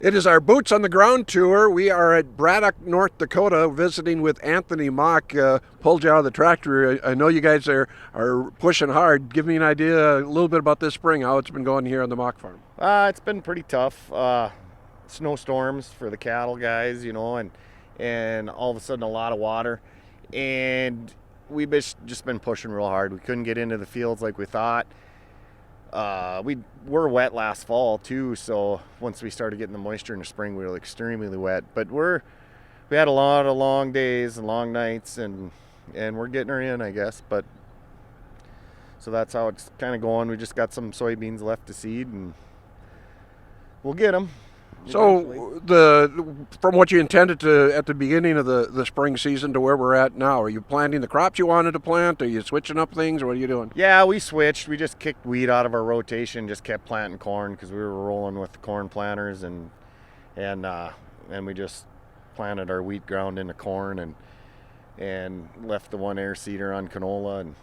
It is our Boots on the Ground tour. We are at Braddock, North Dakota, visiting with Anthony Mock. Pulled you out of the tractor. I know you guys are pushing hard. Give me an idea, a little bit about this spring, how it's been going here on the Mock farm. It's been pretty tough. Snowstorms for the cattle guys, and all of a sudden a lot of water. And we've just been pushing real hard. We couldn't get into the fields like we thought. We were wet last fall too, so once we started getting the moisture in the spring, we were extremely wet. But we had a lot of long days and long nights, and we're getting her in, I guess. But so that's how it's kind of going. We just got some soybeans left to seed, and we'll get them. So from what you intended to at the beginning of the spring season to where we're at now, are you planting the crops you wanted to plant? Are you switching up things, or what are you doing? Yeah, we switched. We just kicked wheat out of our rotation, just kept planting corn because we were rolling with the corn planters, and we just planted our wheat ground into corn and left the one air seeder on canola, and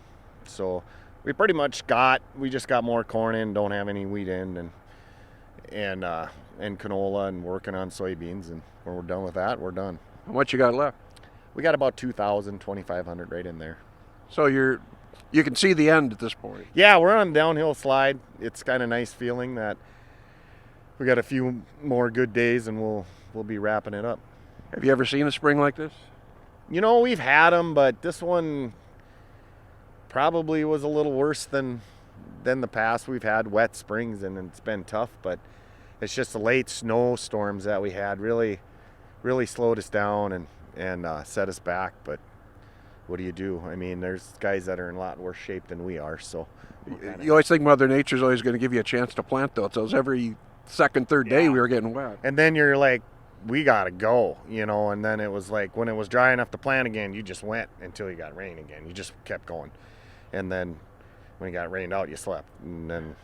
so we pretty much we just got more corn in, don't have any wheat in, and canola, and working on soybeans, and when we're done with that, we're done. And what you got left? We got about 2,500 right in there. So you can see the end at this point. Yeah, we're on a downhill slide. It's kind of nice feeling that we got a few more good days, and we'll be wrapping it up. Have you ever seen a spring like this? We've had them, but this one probably was a little worse than the past. We've had wet springs, and it's been tough, but it's just the late snowstorms that we had really slowed us down and set us back. But what do you do? I mean, there's guys that are in a lot worse shape than we are. So you always think Mother Nature's always going to give you a chance to plant those. So every second, third day we were getting wet. And then you're like, we got to go, and then it was like when it was dry enough to plant again, you just went until you got rain again. You just kept going. And then when you got rained out, you slept. And then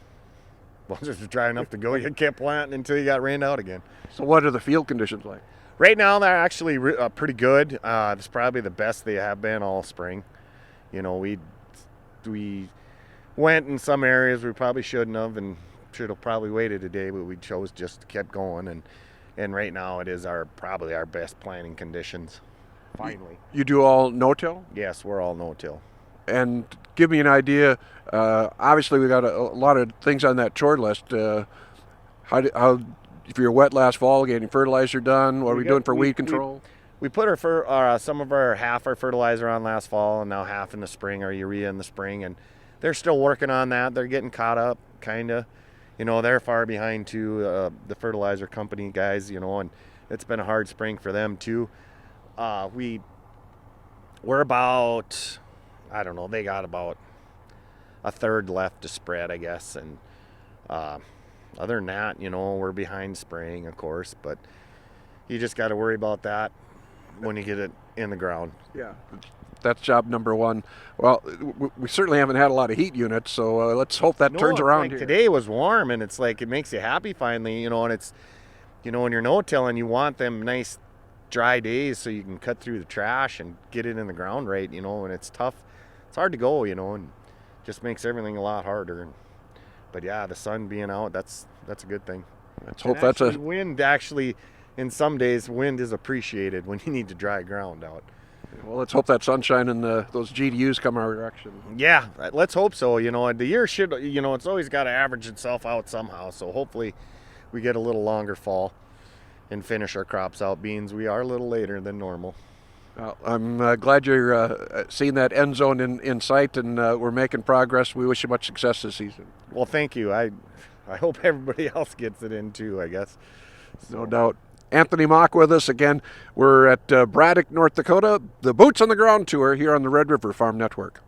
once it was dry enough to go, you kept planting until you got rained out again. So what are the field conditions like? Right now, they're actually pretty good. It's probably the best they have been all spring. We went in some areas we probably shouldn't have, and should have probably waited a day, but we chose just to keep going. And right now, it is probably our best planting conditions. Finally. You do all no-till? Yes, we're all no-till. And give me an idea. Obviously, we got a lot of things on that chore list. How if you're wet last fall, getting fertilizer done? What are we doing for weed control? We put some of half our fertilizer on last fall, and now half in the spring, our urea in the spring, and they're still working on that. They're getting caught up, kind of. They're far behind too, the fertilizer company guys. And it's been a hard spring for them too. We're about, I don't know, they got about a third left to spread, I guess. And other than that, we're behind spraying, of course, but you just got to worry about that when you get it in the ground. Yeah, that's job number one. Well, we certainly haven't had a lot of heat units, so let's hope that turns around here. Today was warm, and it's like it makes you happy finally, and it's, when you're no-tilling, you want them nice dry days so you can cut through the trash and get it in the ground right, and it's tough. It's hard to go, and just makes everything a lot harder. But yeah, the sun being out, that's a good thing. Let's hope that's a wind. Actually, in some days, wind is appreciated when you need to dry ground out. Well, let's hope that sunshine and those GDUs come our direction. Yeah, let's hope so. The year should, it's always got to average itself out somehow. So hopefully we get a little longer fall and finish our crops out. Beans, we are a little later than normal. Well, I'm glad you're seeing that end zone in sight, and we're making progress. We wish you much success this season. Well, thank you. I hope everybody else gets it in too, I guess. No doubt. Anthony Mock with us again. We're at Braddock, North Dakota, the Boots on the Ground tour here on the Red River Farm Network.